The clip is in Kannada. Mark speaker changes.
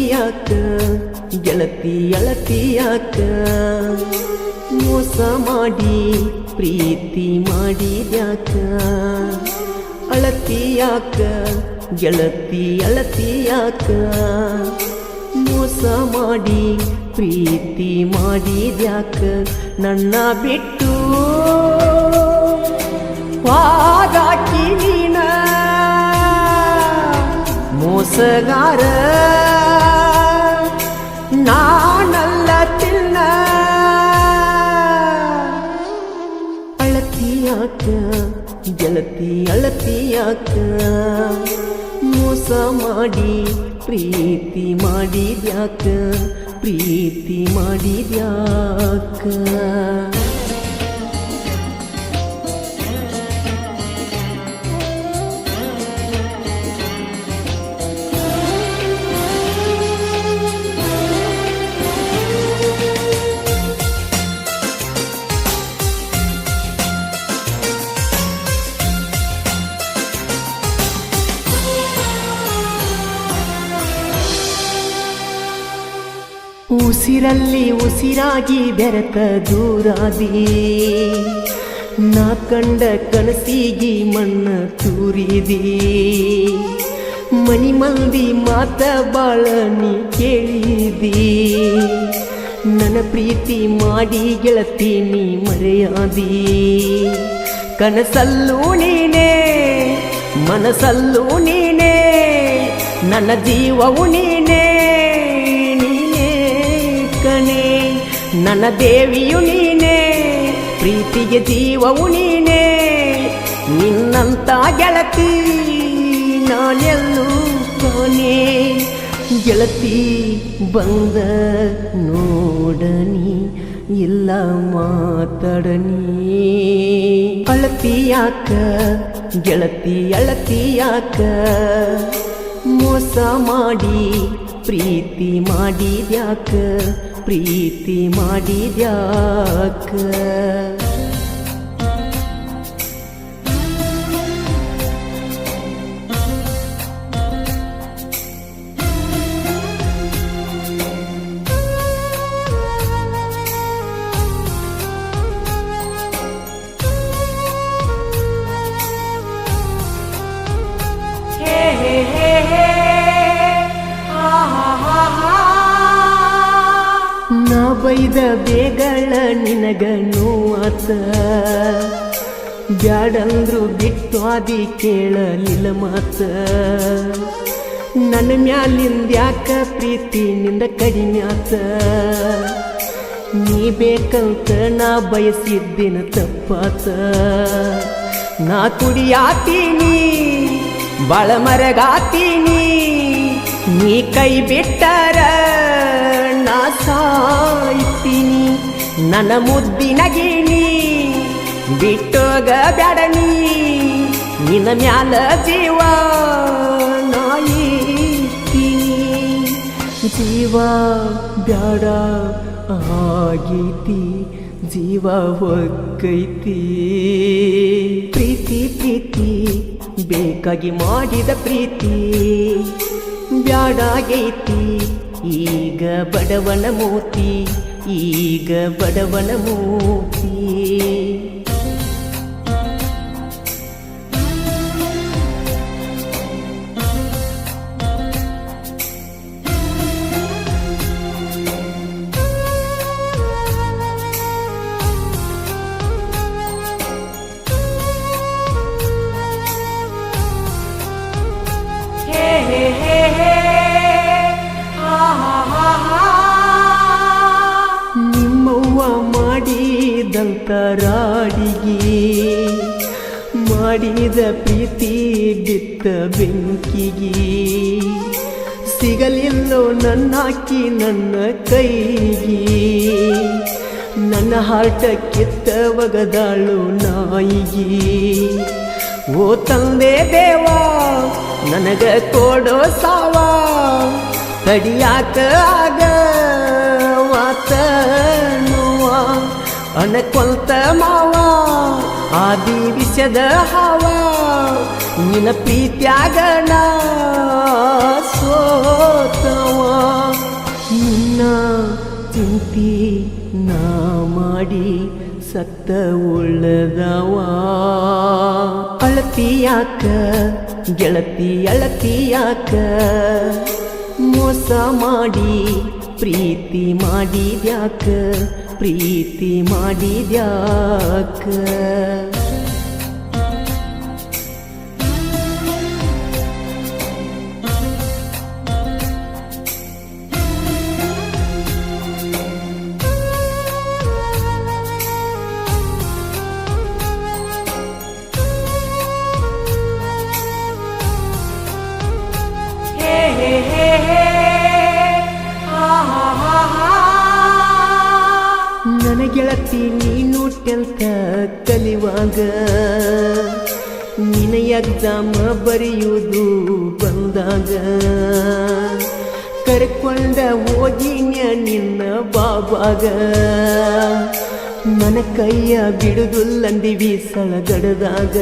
Speaker 1: ಅಳತಿಯಾಕ ಗೆಳತಿ ಅಳತಿಯಾಕ ಮೋಸ ಮಾಡಿ ಪ್ರೀತಿ ಮಾಡಿದ್ಯಾಕ ಅಳತಿಯಾಕ ಗೆಳತಿ ಅಳತಿಯಾಕ ಮೋಸ ಮಾಡಿ ಪ್ರೀತಿ ಮಾಡಿದ್ಯಾಕ ನನ್ನ ಬಿಟ್ಟು ವಾದಾಕಿ ನೀನ ಮೋಸಗಾರ ನಾನಲ್ಲ ತಿನ್ನ ಅಳತಿಯಾಕ ಗೆಳತಿ ಅಳತಿಯಾಕ ಮೋಸ ಮಾಡಿ ಪ್ರೀತಿ ಮಾಡಿದ್ಯಾಕ ಪ್ರೀತಿ ಮಾಡಿದ್ಯಾಕ ಉಸಿರಲ್ಲಿ ಉಸಿರಾಗಿ ಬೆರೆತ ದೂರಾದಿ ನಾ ಕಂಡ ಕನಸಿಗಿ ಮಣ್ಣ ತೂರಿದಿ ಮನಿ ಮಂದಿ ಮಾತ ಬಾಳ ನೀ ಕೇಳಿದಿ ನನ್ನ ಪ್ರೀತಿ ಮಾಡಿ ಗೆಳತಿ ನೀ ಮರೆಯಾದಿ ಕನಸಲ್ಲೂ ನೀನೇ ಮನಸಲ್ಲೂ ನೀನೇ ನನ್ನ ಜೀವವು ನೀನೇ ನನ್ನ ದೇವಿಯು ನೀನೇ ಪ್ರೀತಿಗೆ ಜೀವವು ನೀನೇ ನಿನ್ನಂತ ಗೆಳತಿ ನಾನೆಲ್ಲೂ ಕಾಣೆ ಗೆಳತಿ ಬಂದ ನೋಡನಿ ಇಲ್ಲ ಮಾತಾಡನಿ ಅಳತಿಯಾಕ ಗೆಳತಿ ಅಳತಿಯಾಕ ಮೋಸ ಮಾಡಿ ಪ್ರೀತಿ ಮಾಡಿದ್ಯಾಕ ಪ್ರೀತಿ ಮಾಡಿದ್ಯಾಕ ಬೈದ ಬೇಗಳ ನಿನಗ ನೋವಾತ ಬ್ಯಾಡಂದ್ರು ಬಿಟ್ಟು ಆದಿ ಕೇಳಲಿಲ್ಲ ಮಾತ ನನ್ನ ಮ್ಯಾಲಿಂದ್ಯಾಕ ಪ್ರೀತಿ ನಿಂದ ಕಡಿಮೆ ಆತ ನೀ ಬೇಕಂತ ನಾ ಬಯಸಿದ್ದಿನ ತಪ್ಪಾತ ನಾ ಕುಡಿಯಾತೀನಿ ಬಾಳ ಮರಗಾತೀನಿ ನೀ ಕೈ ಬಿಟ್ಟರ ನಾ ಸಾಯ್ತೀನಿ ನನ್ನ ಮುದ್ದಿನ ಗಿಣಿ ಬಿಟ್ಟೋಗ ಬ್ಯಾಡನಿ ನಿನ್ನ ಮ್ಯಾಲ ಜೀವ ನಾಯಿತೀನಿ ಜೀವ ಬ್ಯಾಡ ಆಗೈತಿ ಜೀವ ಹೊಕ್ಕೈತಿ ಪ್ರೀತಿ ಪ್ರೀತಿ ಬೇಕಾಗಿ ಮಾಡಿದ ಪ್ರೀತಿ ಬ್ಯಾಡಾಗೈತಿ ಈಗ ಬಡವನ ಮೂತಿ ಈಗ ಬಡವನ ಮೂತಿ ಮಾಡಿದಂತರಾಡಿಗೆ ಮಾಡಿದ ಪ್ರೀತಿ ಬಿತ್ತ ಬೆಂಕಿಗೆ ಸಿಗಲಿಲ್ಲೋ ನನ್ನಾಕಿ ನನ್ನ ಕೈಗೆ ನನ್ನ ಹಾರ್ಟ ಕಿತ್ತ ಒಗದಾಳು ನಾಯಿಗೆ ಓ ತಂದೆ ದೇವ ನನಗ ಕೊಡೋ ಸಾವ ತಡಿಯಾಕ ಆಗ ಮಾತ ನೋವ ಅನಕೊಂತ ಮಾವ ಆದಿ ವಿಷದ ಹಾವ ನಿನ್ನ ಪ್ರೀತ್ಯಾಗ ನಾ ಸೋತವ ಪ್ರೀತಿ ನಾ ಮಾಡಿ ಸತ್ತ ಉಳ್ಳದವ ಅಳತಿಯಾಕ ಗೆಳತಿ ಅಳತಿಯಾಕ ಮೋಸ ಮಾಡಿ ಪ್ರೀತಿ ಮಾಡಿದ್ಯಾಕ ಪ್ರೀತಿ ಮಾಡಿದ್ಯಾಕ ನನ್ನ ಗೆಳತಿ ನೀನು ಟೆಂತ ಕಲಿವಾಗ ನಿನ್ನ ಎಕ್ಸಾಮ ಬರೆಯುವುದು ಬಂದಾಗ ಕರ್ಕೊಂಡ ಹೋಗಿನ್ಯ ನಿನ್ನ ಬಾಬಾಗ ನನ್ನ ಕೈಯ ಬಿಡುದುಲ್ಲಂದಿವಿ ಸಳಗಡದಾಗ